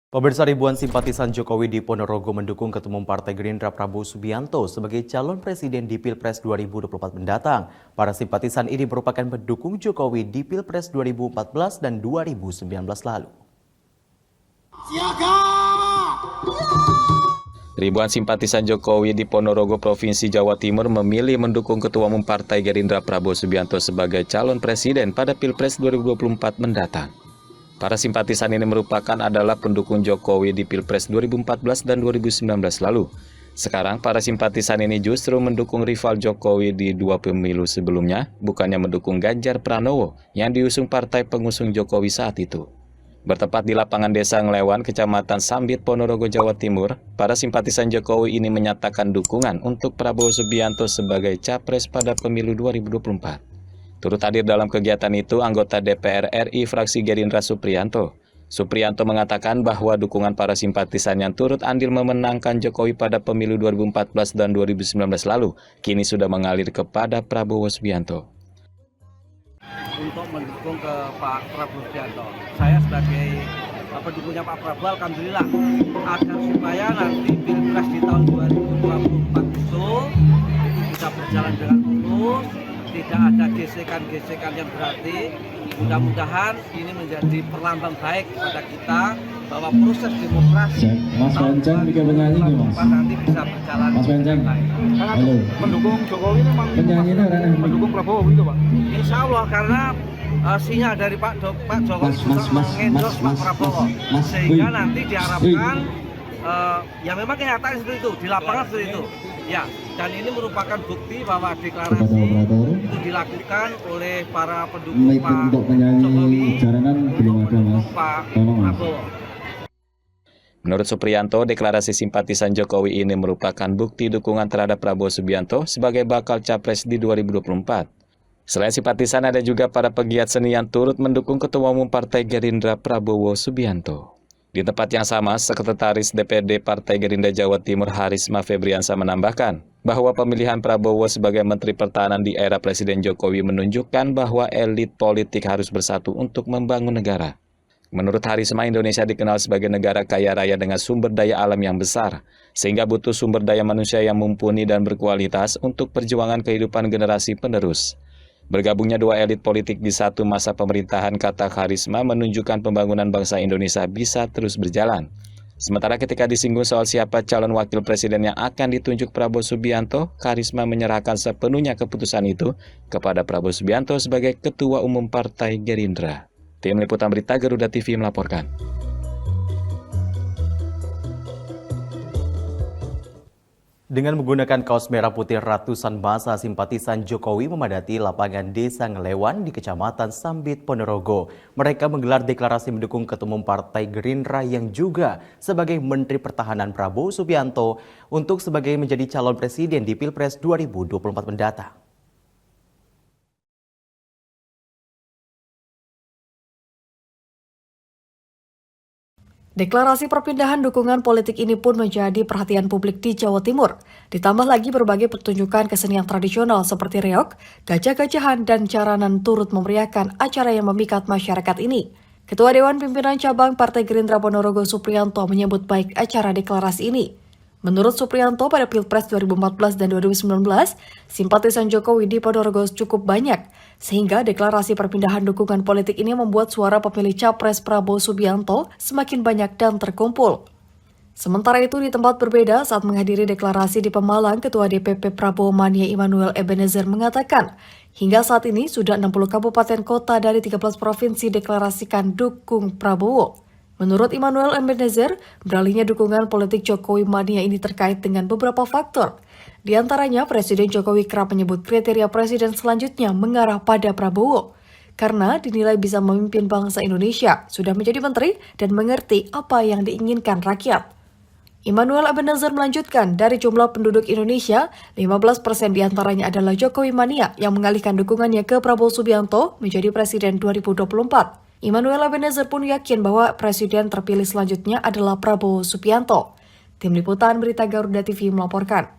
Pemirsa, ribuan simpatisan Jokowi di Ponorogo mendukung Ketua Umum Partai Gerindra Prabowo Subianto sebagai calon presiden di Pilpres 2024 mendatang. Para simpatisan ini merupakan pendukung Jokowi di Pilpres 2014 dan 2019 lalu. Ribuan simpatisan Jokowi di Ponorogo, Provinsi Jawa Timur memilih mendukung Ketua Umum Partai Gerindra Prabowo Subianto sebagai calon presiden pada Pilpres 2024 mendatang. Para simpatisan ini adalah pendukung Jokowi di Pilpres 2014 dan 2019 lalu. Sekarang para simpatisan ini justru mendukung rival Jokowi di dua pemilu sebelumnya, bukannya mendukung Ganjar Pranowo yang diusung partai pengusung Jokowi saat itu. Bertempat di lapangan Desa Ngelewan, Kecamatan Sambit, Ponorogo, Jawa Timur, para simpatisan Jokowi ini menyatakan dukungan untuk Prabowo Subianto sebagai capres pada pemilu 2024. Turut hadir dalam kegiatan itu anggota DPR RI fraksi Gerindra Supriyanto. Supriyanto mengatakan bahwa dukungan para simpatisan yang turut andil memenangkan Jokowi pada pemilu 2014 dan 2019 lalu kini sudah mengalir kepada Prabowo Subianto. Untuk mendukung ke Pak Prabowo Subianto, saya sebagai pendukungnya Pak Prabowo, alhamdulillah, agar supaya nanti Pilpres di tahun 2024 itu bisa berjalan dengan mulus, tidak ada gesekan-gesekan yang berarti. Mudah-mudahan ini menjadi perlambang baik kepada kita bahwa proses demokrasi Mas Wenceng juga penyanyi nih Mas. nanti bisa berjalan dengan baik. Halo. Mendukung Jokowi ini memang Penyanyi ini orang mendukung Prabowo gitu Pak. Insya Allah, karena sinyal dari Pak Jokowi juga mengendorse Pak Prabowo, sehingga nanti diharapkan ya memang kenyataan seperti itu, di lapangan seperti itu. Ya, dan ini merupakan bukti bahwa deklarasi itu dilakukan oleh para pendukung Mic Pak untuk penyanyi Jokowi jaranan belum ada Mas. Pak Tolong Mas. Prabowo. Menurut Supriyanto, deklarasi simpatisan Jokowi ini merupakan bukti dukungan terhadap Prabowo Subianto sebagai bakal capres di 2024. Selain simpatisan, ada juga para pegiat seni yang turut mendukung Ketua Umum Partai Gerindra Prabowo Subianto. Di tempat yang sama, Sekretaris DPD Partai Gerindra Jawa Timur Harisma Febriansa menambahkan bahwa pemilihan Prabowo sebagai Menteri Pertahanan di era Presiden Jokowi menunjukkan bahwa elit politik harus bersatu untuk membangun negara. Menurut Harisma, Indonesia dikenal sebagai negara kaya raya dengan sumber daya alam yang besar, sehingga butuh sumber daya manusia yang mumpuni dan berkualitas untuk perjuangan kehidupan generasi penerus. Bergabungnya dua elit politik di satu masa pemerintahan, kata Harisma, menunjukkan pembangunan bangsa Indonesia bisa terus berjalan. Sementara ketika disinggung soal siapa calon wakil presiden yang akan ditunjuk Prabowo Subianto, Harisma menyerahkan sepenuhnya keputusan itu kepada Prabowo Subianto sebagai Ketua Umum Partai Gerindra. Tim Liputan Berita Garuda TV melaporkan. Dengan menggunakan kaos merah putih, ratusan massa simpatisan Jokowi memadati lapangan Desa Ngelewan di Kecamatan Sambit, Ponorogo. Mereka menggelar deklarasi mendukung Ketua Umum Partai Gerindra yang juga sebagai Menteri Pertahanan Prabowo Subianto untuk sebagai menjadi calon presiden di Pilpres 2024 mendatang. Deklarasi perpindahan dukungan politik ini pun menjadi perhatian publik di Jawa Timur. Ditambah lagi berbagai pertunjukan kesenian tradisional seperti reog, gajah-gajahan, dan jaranan turut memeriahkan acara yang memikat masyarakat ini. Ketua Dewan Pimpinan Cabang Partai Gerindra Ponorogo Supriyanto menyambut baik acara deklarasi ini. Menurut Supriyanto, pada Pilpres 2014 dan 2019, simpatisan Jokowi di Ponorogo cukup banyak, sehingga deklarasi perpindahan dukungan politik ini membuat suara pemilih Capres Prabowo Subianto semakin banyak dan terkumpul. Sementara itu, di tempat berbeda saat menghadiri deklarasi di Pemalang, Ketua DPP Prabowo Mania Immanuel Ebenezer mengatakan, hingga saat ini sudah 60 kabupaten kota dari 13 provinsi deklarasikan dukung Prabowo. Menurut Immanuel Ebenezer, beralihnya dukungan politik Jokowi Mania ini terkait dengan beberapa faktor. Di antaranya, Presiden Jokowi kerap menyebut kriteria presiden selanjutnya mengarah pada Prabowo, karena dinilai bisa memimpin bangsa Indonesia, sudah menjadi menteri, dan mengerti apa yang diinginkan rakyat. Immanuel Ebenezer melanjutkan, dari jumlah penduduk Indonesia, 15% diantaranya adalah Jokowi Mania yang mengalihkan dukungannya ke Prabowo Subianto menjadi presiden 2024. Immanuel Ebenezer pun yakin bahwa presiden terpilih selanjutnya adalah Prabowo Subianto. Tim Liputan Berita Garuda TV melaporkan.